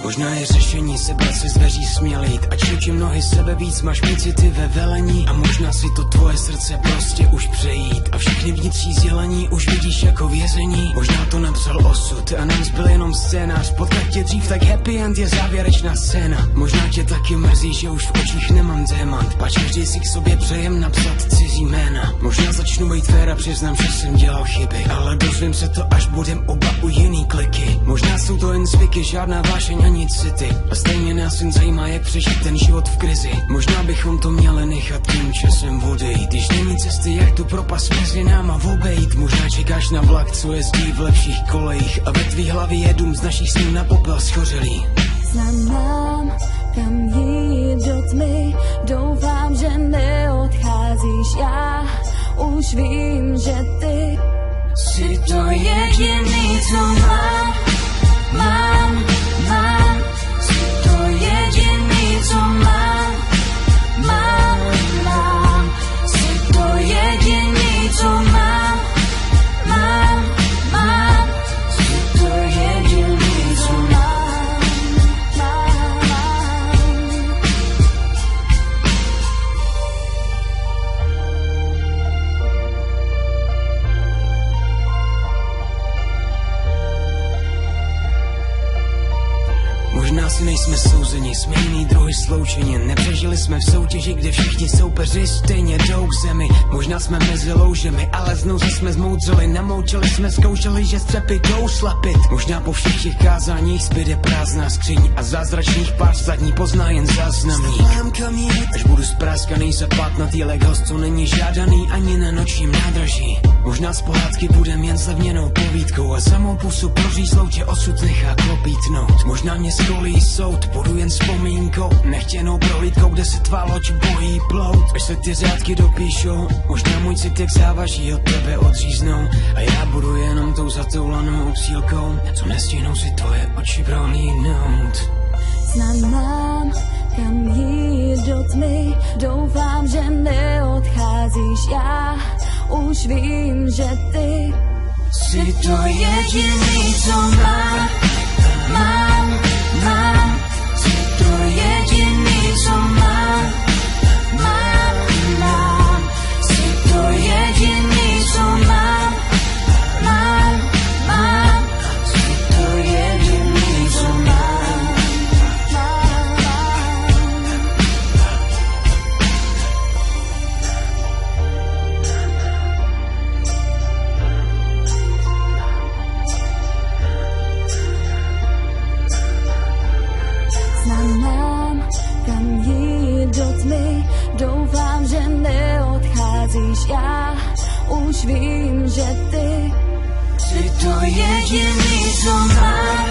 Možná je řešení sebrat se z dveří směl jít, ať čím nohy sebe víc, máš mít city ve velení. A možná si to tvoje srdce prostě už přejít a všechny vnitřní sdělení už vidíš jako vězení. Možná to napsal osud a nám zbyl jenom scénář, potkat tě dřív, tak happy end je závěrečná scéna. Možná tě taky mrzí, že už v očích nemám démant, pač každý si k sobě přejem napsat cizí jména. Možná začnu být fér a přiznám, že jsem dělal chyby, ale dozvím se to, až budem oba u jiný kliky. Možná jsou to jen zvyky, žádná vášeň ani city, a stejně nás jen zajímá, jak přežít ten život v krizi. Možná bychom to měli nechat tím časem odejít, když není cesty, jak tu propast mezi náma obejít. Možná čekáš na vlak, co jezdí v lepších kolejích, a ve tvý hlavě je dům z našich snů na popel schořelý. Znám, kam jít do tmy, doufám, že neodcházíš. Já už vím, že ty jsi to jediný, co mám. Jsi to jediný, co mám. Jsi to jediný, co mám. Jsi to jediný, co mám. Možná si nejsme souzeni, jsme jiný druhy sloučení. Nepřežili jsme v soutěži, kde všichni soupeři stejně jdou k zemi. Možná jsme mezi loužemi, ale znovu jsme zmoudřeli. Namoučili jsme, zkoušeli, že střepy jdou slapit. Možná po všech těch kázáních zbyde prázdná skříň a zázračných pár zadní pozná jen záznamník. Až budu spráskaný zapátnatý Legos, co není žádaný ani na nočním nádraží. Možná z pohádky budem jen zlevněnou povídkou a samou pusu pro řízlou tě osud nechá klopítnout. Možná mě skolí soud, budu jen vzpomínkou, nechtěnou prohlídkou, kde se tvá loď bojí plout. Až se ty řádky dopíšou, možná můj citek závaží od tebe odříznou a já budu jenom tou zatoulanou obsílkou, co nestihnou si tvoje oči prohlídnout. znám, kam jít do tmy, doufám, že neodcházíš. Já už vím, že ty jsi to jediný, co mám. Jsi to jediný, co mám. Jsi to jediný, co mám. Jsi to jediný, co mám. znám, kam jít do tmy, doufám, že neodcházíš. Já už vím, že ty jsi to jediný, co mám.